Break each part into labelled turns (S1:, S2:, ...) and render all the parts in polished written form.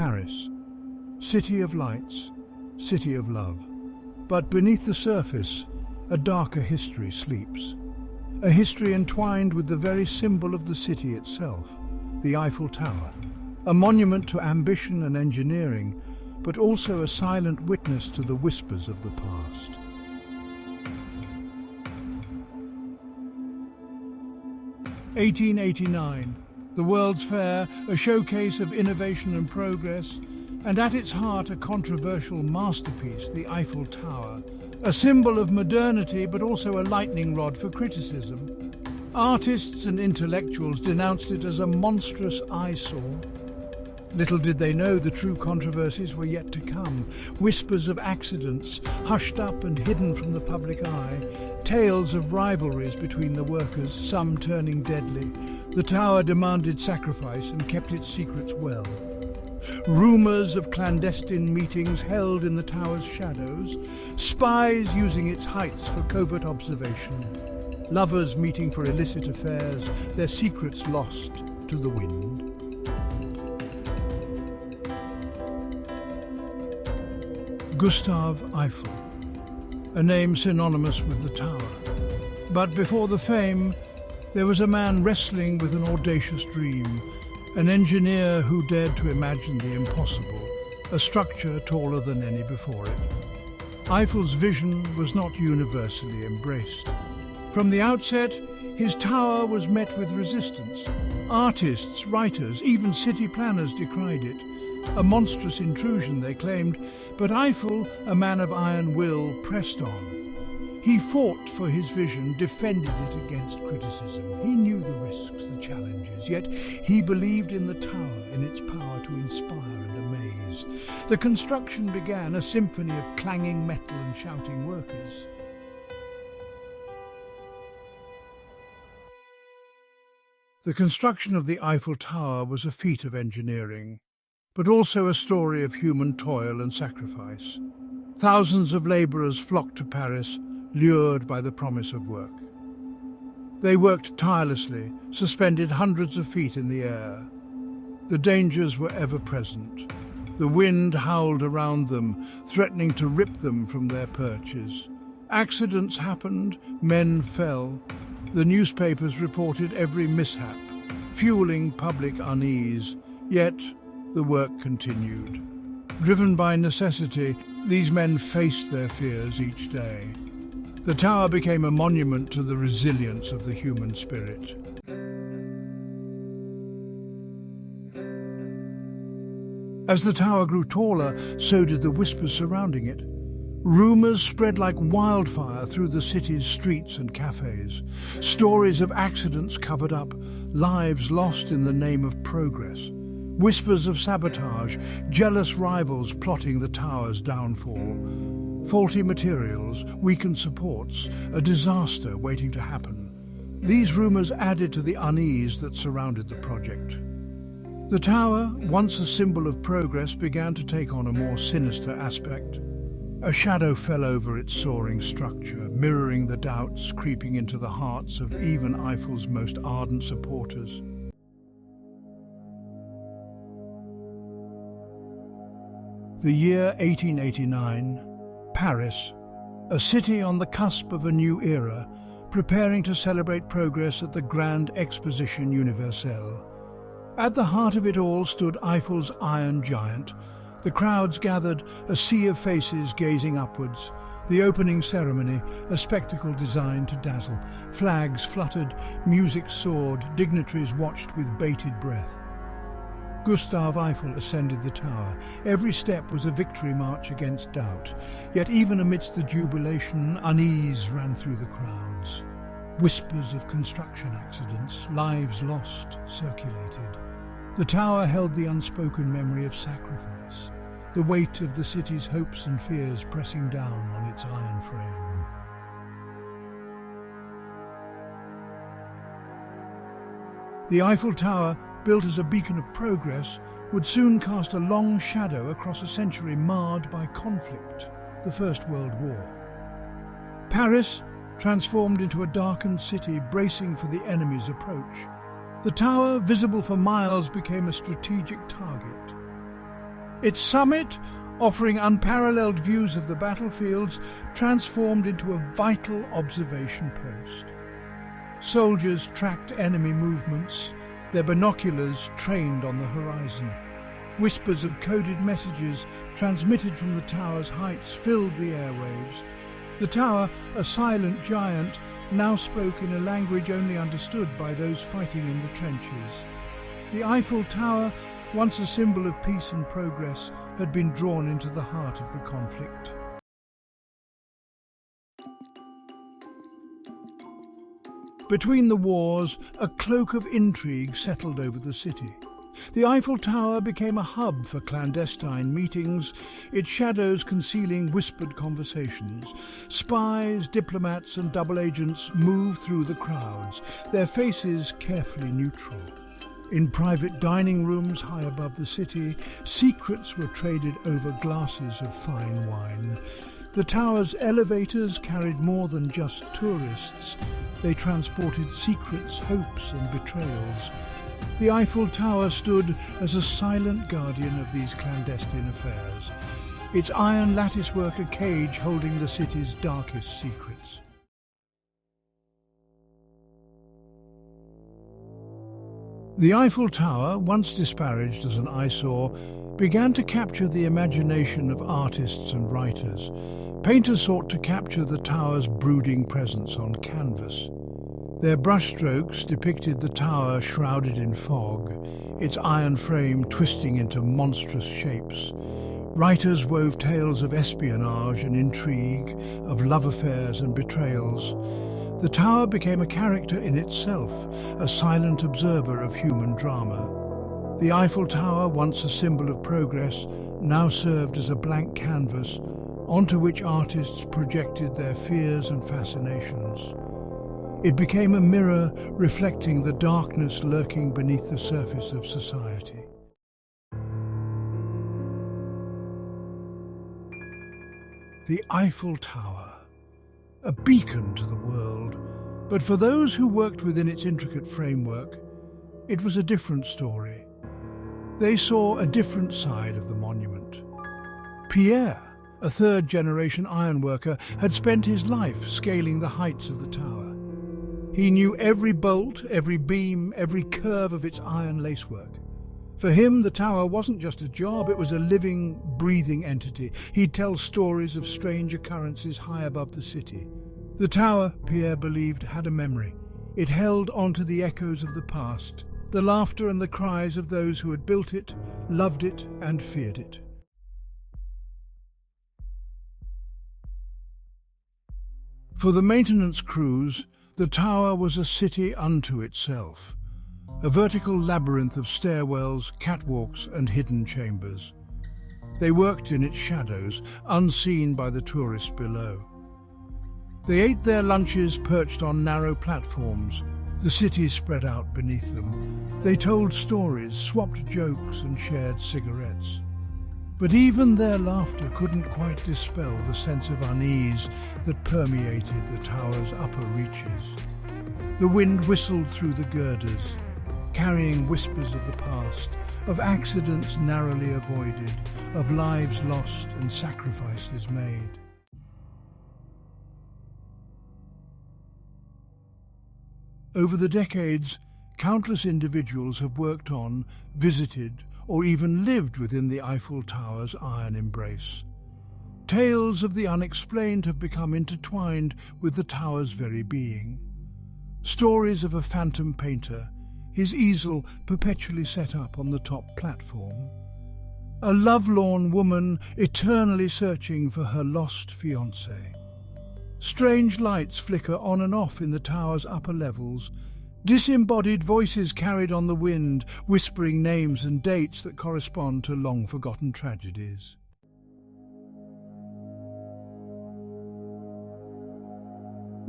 S1: Paris, city of lights, city of love. But beneath the surface, a darker history sleeps. A history entwined with the very symbol of the city itself, the Eiffel Tower. A monument to ambition and engineering, but also a silent witness to the whispers of the past. (1889), the World's Fair, a showcase of innovation and progress, and at its heart a controversial masterpiece, the Eiffel Tower, a symbol of modernity but also a lightning rod for criticism. Artists and intellectuals denounced it as a monstrous eyesore. Little did they know the true controversies were yet to come. Whispers of accidents, hushed up and hidden from the public eye. Tales of rivalries between the workers, some turning deadly. The tower demanded sacrifice and kept its secrets well. Rumours of clandestine meetings held in the tower's shadows. Spies using its heights for covert observation. Lovers meeting for illicit affairs, their secrets lost to the wind. Gustave Eiffel, a name synonymous with the tower. But before the fame, there was a man wrestling with an audacious dream, an engineer who dared to imagine the impossible, a structure taller than any before it. Eiffel's vision was not universally embraced. From the outset, his tower was met with resistance. Artists, writers, even city planners decried it. A monstrous intrusion, they claimed, but Eiffel, a man of iron will, pressed on. He fought for his vision, defended it against criticism. He knew the risks, the challenges, yet he believed in the tower, in its power to inspire and amaze. The construction began, a symphony of clanging metal and shouting workers. The construction of the Eiffel Tower was a feat of engineering, but also a story of human toil and sacrifice. Thousands of labourers flocked to Paris, lured by the promise of work. They worked tirelessly, suspended hundreds of feet in the air. The dangers were ever present. The wind howled around them, threatening to rip them from their perches. Accidents happened, men fell. The newspapers reported every mishap, fueling public unease. Yet the work continued. Driven by necessity, these men faced their fears each day. The tower became a monument to the resilience of the human spirit. As the tower grew taller, so did the whispers surrounding it. Rumours spread like wildfire through the city's streets and cafes. Stories of accidents covered up, lives lost in the name of progress. Whispers of sabotage, jealous rivals plotting the tower's downfall. Faulty materials, weakened supports, a disaster waiting to happen. These rumours added to the unease that surrounded the project. The tower, once a symbol of progress, began to take on a more sinister aspect. A shadow fell over its soaring structure, mirroring the doubts creeping into the hearts of even Eiffel's most ardent supporters. The year 1889, Paris, a city on the cusp of a new era, preparing to celebrate progress at the Grand Exposition Universelle. At the heart of it all stood Eiffel's iron giant. The crowds gathered, a sea of faces gazing upwards. The opening ceremony, a spectacle designed to dazzle. Flags fluttered, music soared, dignitaries watched with bated breath. Gustave Eiffel ascended the tower. Every step was a victory march against doubt. Yet even amidst the jubilation, unease ran through the crowds. Whispers of construction accidents, lives lost, circulated. The tower held the unspoken memory of sacrifice, the weight of the city's hopes and fears pressing down on its iron frame. The Eiffel Tower, built as a beacon of progress, would soon cast a long shadow across a century marred by conflict, the First World War. Paris, transformed into a darkened city bracing for the enemy's approach. The tower, visible for miles, became a strategic target. Its summit, offering unparalleled views of the battlefields, transformed into a vital observation post. Soldiers tracked enemy movements, their binoculars trained on the horizon. Whispers of coded messages transmitted from the tower's heights filled the airwaves. The tower, a silent giant, now spoke in a language only understood by those fighting in the trenches. The Eiffel Tower, once a symbol of peace and progress, had been drawn into the heart of the conflict. Between the wars, a cloak of intrigue settled over the city. The Eiffel Tower became a hub for clandestine meetings, its shadows concealing whispered conversations. Spies, diplomats and double agents moved through the crowds, their faces carefully neutral. In private dining rooms high above the city, secrets were traded over glasses of fine wine. The tower's elevators carried more than just tourists. They transported secrets, hopes and betrayals. The Eiffel Tower stood as a silent guardian of these clandestine affairs, its iron latticework a cage holding the city's darkest secrets. The Eiffel Tower, once disparaged as an eyesore, began to capture the imagination of artists and writers. Painters sought to capture the tower's brooding presence on canvas. Their brushstrokes depicted the tower shrouded in fog, its iron frame twisting into monstrous shapes. Writers wove tales of espionage and intrigue, of love affairs and betrayals. The tower became a character in itself, a silent observer of human drama. The Eiffel Tower, once a symbol of progress, now served as a blank canvas onto which artists projected their fears and fascinations. It became a mirror reflecting the darkness lurking beneath the surface of society. The Eiffel Tower, a beacon to the world, but for those who worked within its intricate framework, it was a different story. They saw a different side of the monument. Pierre, a third-generation ironworker, had spent his life scaling the heights of the tower. He knew every bolt, every beam, every curve of its iron lacework. For him, the tower wasn't just a job, it was a living, breathing entity. He'd tell stories of strange occurrences high above the city. The tower, Pierre believed, had a memory. It held onto the echoes of the past, the laughter and the cries of those who had built it, loved it and feared it. For the maintenance crews, the tower was a city unto itself, a vertical labyrinth of stairwells, catwalks and hidden chambers. They worked in its shadows, unseen by the tourists below. They ate their lunches perched on narrow platforms, the city spread out beneath them. They told stories, swapped jokes and shared cigarettes. But even their laughter couldn't quite dispel the sense of unease that permeated the tower's upper reaches. The wind whistled through the girders, carrying whispers of the past, of accidents narrowly avoided, of lives lost and sacrifices made. Over the decades, countless individuals have worked on, visited, or even lived within the Eiffel Tower's iron embrace. Tales of the unexplained have become intertwined with the tower's very being. Stories of a phantom painter, his easel perpetually set up on the top platform. A lovelorn woman eternally searching for her lost fiancé. Strange lights flicker on and off in the tower's upper levels. Disembodied voices carried on the wind, whispering names and dates that correspond to long-forgotten tragedies.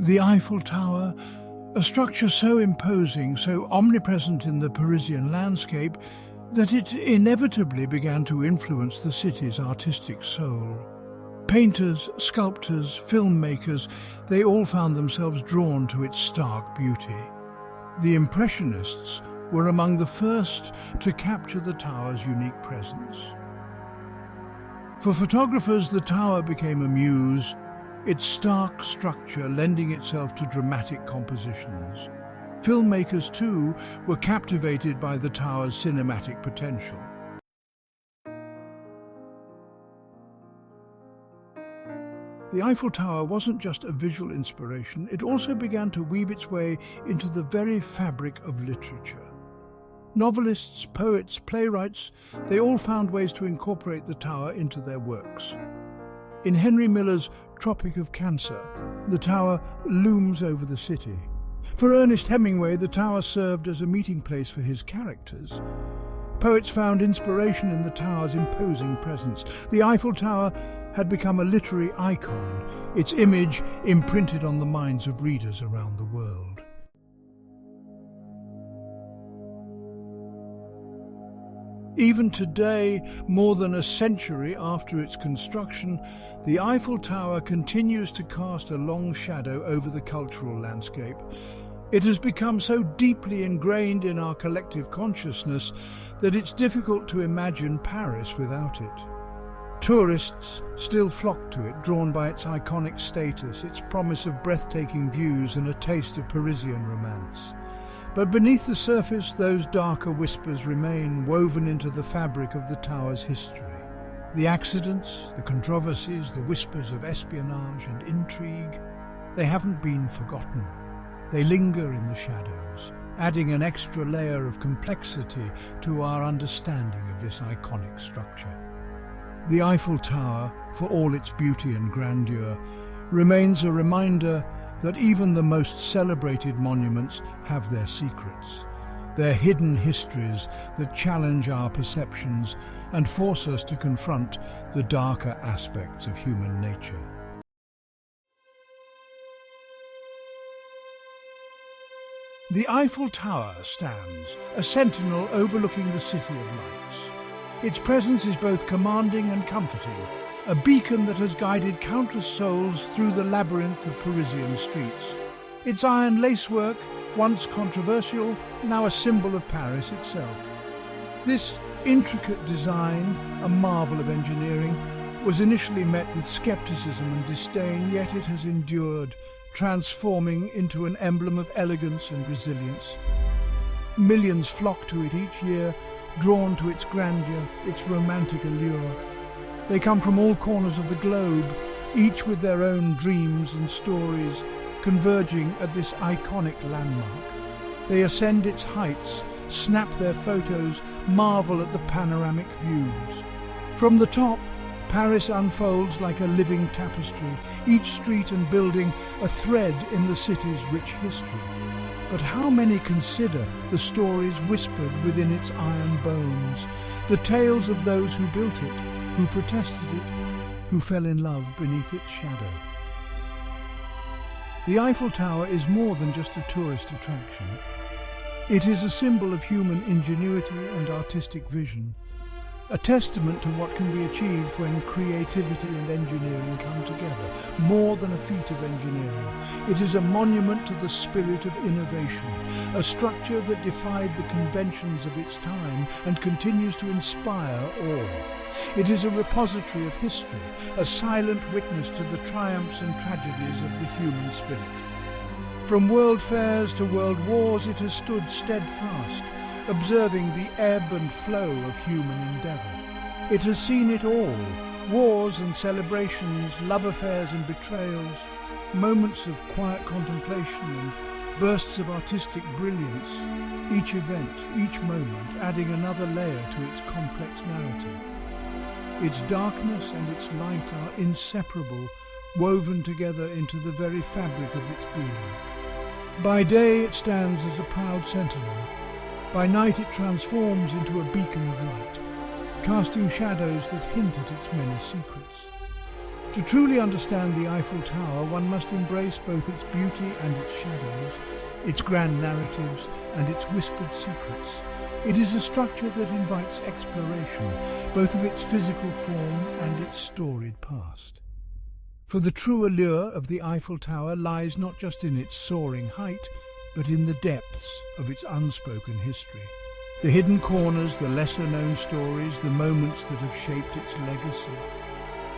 S1: The Eiffel Tower, a structure so imposing, so omnipresent in the Parisian landscape, that it inevitably began to influence the city's artistic soul. Painters, sculptors, filmmakers, they all found themselves drawn to its stark beauty. The Impressionists were among the first to capture the tower's unique presence. For photographers, the tower became a muse, its stark structure lending itself to dramatic compositions. Filmmakers, too, were captivated by the tower's cinematic potential. The Eiffel Tower wasn't just a visual inspiration, it also began to weave its way into the very fabric of literature. Novelists, poets, playwrights, they all found ways to incorporate the tower into their works. In Henry Miller's Tropic of Cancer, the tower looms over the city. For Ernest Hemingway, the tower served as a meeting place for his characters. Poets found inspiration in the tower's imposing presence. The Eiffel Tower had become a literary icon, its image imprinted on the minds of readers around the world. Even today, more than a century after its construction, the Eiffel Tower continues to cast a long shadow over the cultural landscape. It has become so deeply ingrained in our collective consciousness that it's difficult to imagine Paris without it. Tourists still flock to it, drawn by its iconic status, its promise of breathtaking views and a taste of Parisian romance. But beneath the surface, those darker whispers remain, woven into the fabric of the tower's history. The accidents, the controversies, the whispers of espionage and intrigue, they haven't been forgotten. They linger in the shadows, adding an extra layer of complexity to our understanding of this iconic structure. The Eiffel Tower, for all its beauty and grandeur, remains a reminder that even the most celebrated monuments have their secrets, their hidden histories that challenge our perceptions and force us to confront the darker aspects of human nature. The Eiffel Tower stands, a sentinel overlooking the City of Lights. Its presence is both commanding and comforting, a beacon that has guided countless souls through the labyrinth of Parisian streets. Its iron lacework, once controversial, now a symbol of Paris itself. This intricate design, a marvel of engineering, was initially met with skepticism and disdain, yet it has endured, transforming into an emblem of elegance and resilience. Millions flock to it each year, drawn to its grandeur, its romantic allure. They come from all corners of the globe, each with their own dreams and stories, converging at this iconic landmark. They ascend its heights, snap their photos, marvel at the panoramic views. From the top, Paris unfolds like a living tapestry, each street and building a thread in the city's rich history. But how many consider the stories whispered within its iron bones, the tales of those who built it, who protested it, who fell in love beneath its shadow? The Eiffel Tower is more than just a tourist attraction. It is a symbol of human ingenuity and artistic vision, a testament to what can be achieved when creativity and engineering come together, more than a feat of engineering. It is a monument to the spirit of innovation, a structure that defied the conventions of its time and continues to inspire awe. It is a repository of history, a silent witness to the triumphs and tragedies of the human spirit. From world fairs to world wars, it has stood steadfast, observing the ebb and flow of human endeavour. It has seen it all, wars and celebrations, love affairs and betrayals, moments of quiet contemplation and bursts of artistic brilliance, each event, each moment adding another layer to its complex narrative. Its darkness and its light are inseparable, woven together into the very fabric of its being. By day it stands as a proud sentinel. By night it transforms into a beacon of light, casting shadows that hint at its many secrets. To truly understand the Eiffel Tower, one must embrace both its beauty and its shadows, its grand narratives and its whispered secrets. It is a structure that invites exploration, both of its physical form and its storied past. For the true allure of the Eiffel Tower lies not just in its soaring height, but in the depths of its unspoken history. The hidden corners, the lesser-known stories, the moments that have shaped its legacy.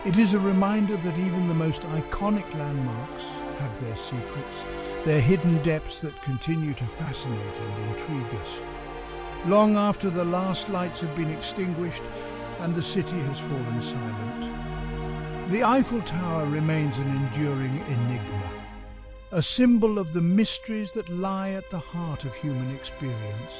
S1: It is a reminder that even the most iconic landmarks have their secrets, their hidden depths that continue to fascinate and intrigue us. Long after the last lights have been extinguished and the city has fallen silent, the Eiffel Tower remains an enduring enigma, a symbol of the mysteries that lie at the heart of human experience.